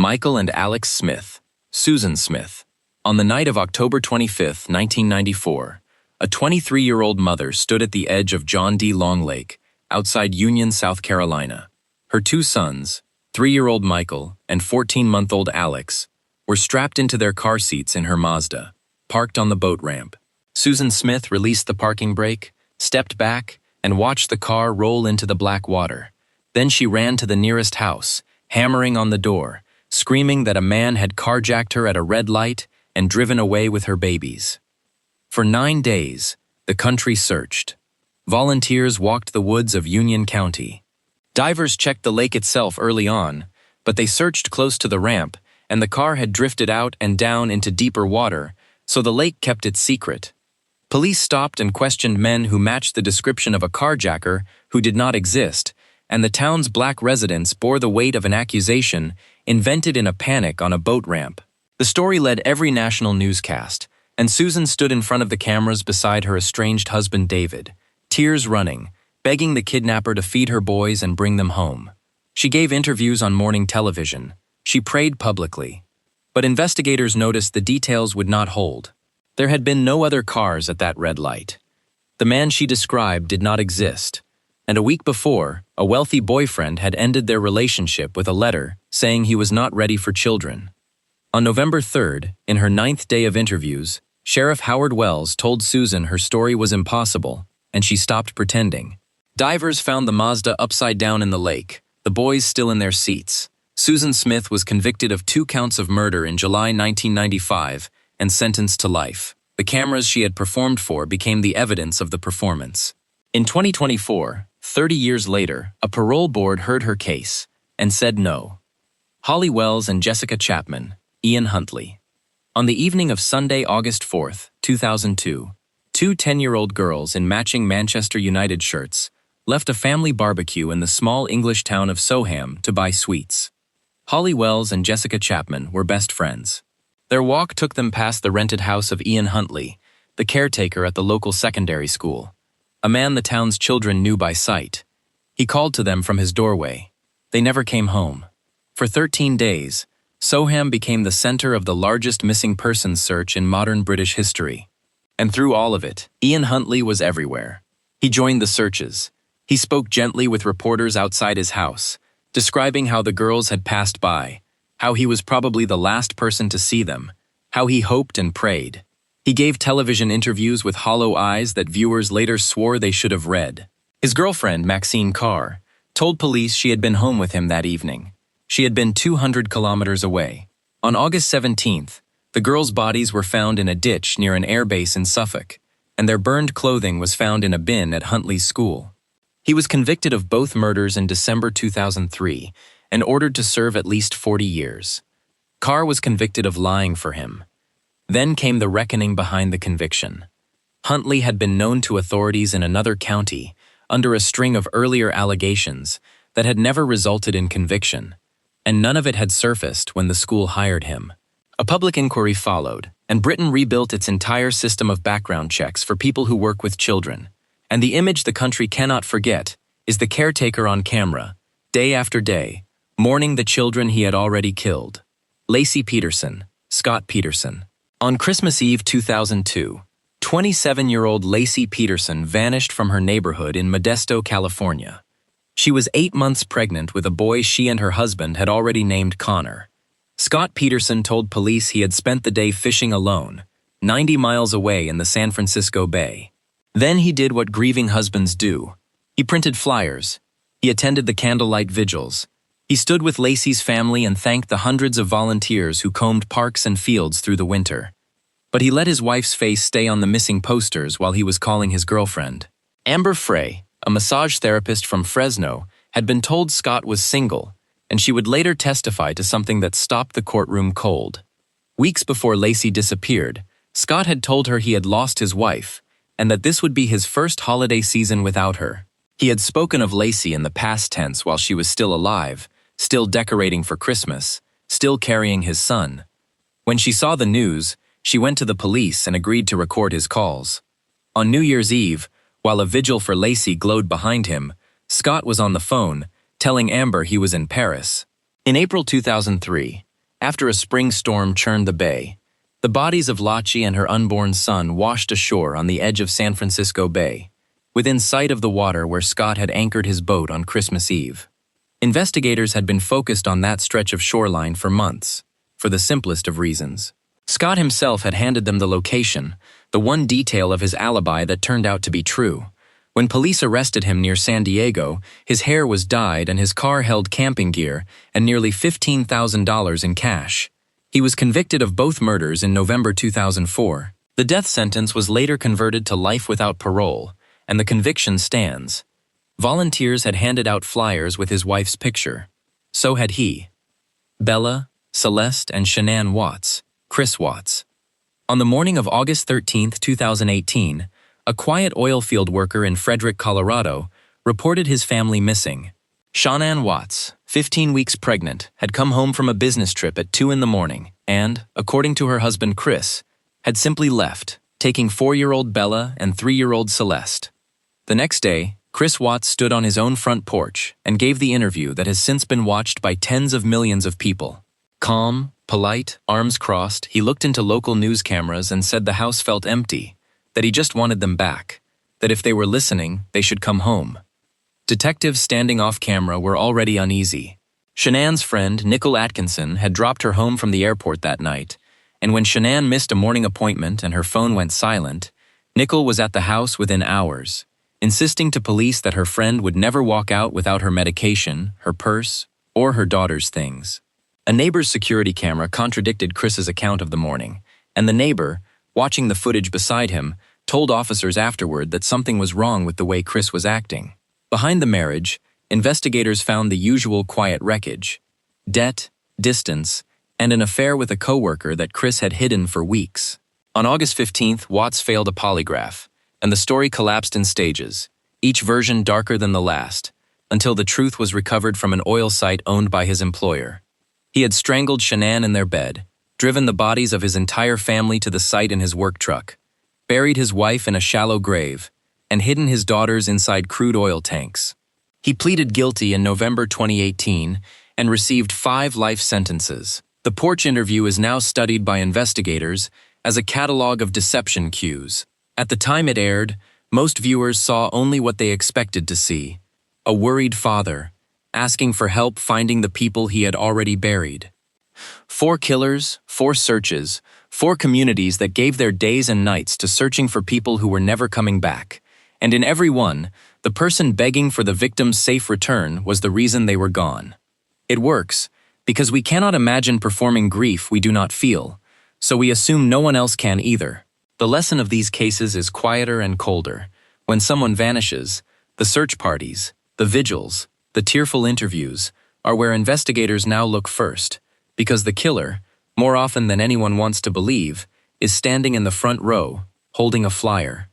Michael and Alex Smith, Susan Smith. On the night of October 25, 1994, a 23-year-old mother stood at the edge of John D. Long Lake, outside Union, South Carolina. Her two sons, 3-year-old Michael and 14-month-old Alex, were strapped into their car seats in her Mazda, parked on the boat ramp. Susan Smith released the parking brake, stepped back, and watched the car roll into the black water. Then she ran to the nearest house, hammering on the door, screaming that a man had carjacked her at a red light and driven away with her babies. For 9 days, the country searched. Volunteers walked the woods of Union County. Divers checked the lake itself early on, but they searched close to the ramp, and the car had drifted out and down into deeper water, so the lake kept its secret. Police stopped and questioned men who matched the description of a carjacker who did not exist, and the town's black residents bore the weight of an accusation invented in a panic on a boat ramp. The story led every national newscast, and Susan stood in front of the cameras beside her estranged husband David, tears running, begging the kidnapper to feed her boys and bring them home. She gave interviews on morning television. She prayed publicly. But investigators noticed the details would not hold. There had been no other cars at that red light. The man she described did not exist, and a week before, a wealthy boyfriend had ended their relationship with a letter saying he was not ready for children. On November 3rd, in her 9th day of interviews, Sheriff Howard Wells told Susan her story was impossible, and she stopped pretending. Divers found the Mazda upside down in the lake, the boys still in their seats. Susan Smith was convicted of 2 counts of murder in July 1995 and sentenced to life. The cameras she had performed for became the evidence of the performance. In 2024, 30 years later, a parole board heard her case and said no. Holly Wells and Jessica Chapman, Ian Huntley. On the evening of Sunday, August 4, 2002, 2 10-year-old girls in matching Manchester United shirts left a family barbecue in the small English town of Soham to buy sweets. Holly Wells and Jessica Chapman were best friends. Their walk took them past the rented house of Ian Huntley, the caretaker at the local secondary school, a man the town's children knew by sight. He called to them from his doorway. They never came home. For 13 days, Soham became the center of the largest missing persons search in modern British history. And through all of it, Ian Huntley was everywhere. He joined the searches. He spoke gently with reporters outside his house, describing how the girls had passed by, how he was probably the last person to see them, how he hoped and prayed. He gave television interviews with hollow eyes that viewers later swore they should have read. His girlfriend, Maxine Carr, told police she had been home with him that evening. She had been 200 kilometers away. On August 17th, the girls' bodies were found in a ditch near an airbase in Suffolk, and their burned clothing was found in a bin at Huntley's school. He was convicted of both murders in December 2003 and ordered to serve at least 40 years. Carr was convicted of lying for him. Then came the reckoning behind the conviction. Huntley had been known to authorities in another county under a string of earlier allegations that had never resulted in conviction, and none of it had surfaced when the school hired him. A public inquiry followed, and Britain rebuilt its entire system of background checks for people who work with children. And the image the country cannot forget is the caretaker on camera, day after day, mourning the children he had already killed. Laci Peterson, Scott Peterson. On Christmas Eve 2002, 27-year-old Laci Peterson vanished from her neighborhood in Modesto, California. She was 8 months pregnant with a boy she and her husband had already named Connor. Scott Peterson told police he had spent the day fishing alone, 90 miles away in the San Francisco Bay. Then he did what grieving husbands do. He printed flyers. He attended the candlelight vigils. He stood with Laci's family and thanked the hundreds of volunteers who combed parks and fields through the winter. But he let his wife's face stay on the missing posters while he was calling his girlfriend. Amber Frey, a massage therapist from Fresno, had been told Scott was single, and she would later testify to something that stopped the courtroom cold. Weeks before Laci disappeared, Scott had told her he had lost his wife, and that this would be his first holiday season without her. He had spoken of Laci in the past tense while she was still alive, still decorating for Christmas, still carrying his son. When she saw the news, she went to the police and agreed to record his calls. On New Year's Eve, while a vigil for Laci glowed behind him, Scott was on the phone, telling Amber he was in Paris. In April 2003, After a spring storm churned the bay, the bodies of Lachi and her unborn son washed ashore on the edge of San Francisco Bay, within sight of the water where Scott had anchored his boat on Christmas Eve. Investigators had been focused on that stretch of shoreline for months, for the simplest of reasons. Scott himself had handed them the location, the one detail of his alibi that turned out to be true. When police arrested him near San Diego, his hair was dyed and his car held camping gear and nearly $15,000 in cash. He was convicted of both murders in November 2004. The death sentence was later converted to life without parole, and the conviction stands. Volunteers had handed out flyers with his wife's picture. So had he. Bella, Celeste, and Shanann Watts, Chris Watts. On the morning of August 13, 2018, a quiet oil field worker in Frederick, Colorado, reported his family missing. Shanann Watts, 15 weeks pregnant, had come home from a business trip at 2 in the morning and, according to her husband Chris, had simply left, taking 4-year-old Bella and 3-year-old Celeste. The next day, Chris Watts stood on his own front porch and gave the interview that has since been watched by tens of millions of people. Calm, polite, arms crossed, he looked into local news cameras and said the house felt empty, that he just wanted them back, that if they were listening, they should come home. Detectives standing off camera were already uneasy. Shanann's friend, Nicole Atkinson, had dropped her home from the airport that night, and when Shanann missed a morning appointment and her phone went silent, Nicole was at the house within hours, insisting to police that her friend would never walk out without her medication, her purse, or her daughter's things. A neighbor's security camera contradicted Chris's account of the morning, and the neighbor, watching the footage beside him, told officers afterward that something was wrong with the way Chris was acting. Behind the marriage, investigators found the usual quiet wreckage: debt, distance, and an affair with a coworker that Chris had hidden for weeks. On August 15th, Watts failed a polygraph, and the story collapsed in stages, each version darker than the last, until the truth was recovered from an oil site owned by his employer. He had strangled Shanann in their bed, driven the bodies of his entire family to the site in his work truck, buried his wife in a shallow grave, and hidden his daughters inside crude oil tanks. He pleaded guilty in November 2018 and received 5 life sentences. The porch interview is now studied by investigators as a catalog of deception cues. At the time it aired, most viewers saw only what they expected to see: a worried father, asking for help finding the people he had already buried. 4 killers, 4 searches, 4 communities that gave their days and nights to searching for people who were never coming back. And in every one, the person begging for the victim's safe return was the reason they were gone. It works, because we cannot imagine performing grief we do not feel, so we assume no one else can either. The lesson of these cases is quieter and colder. When someone vanishes, the search parties, the vigils, the tearful interviews are where investigators now look first, because the killer, more often than anyone wants to believe, is standing in the front row, holding a flyer.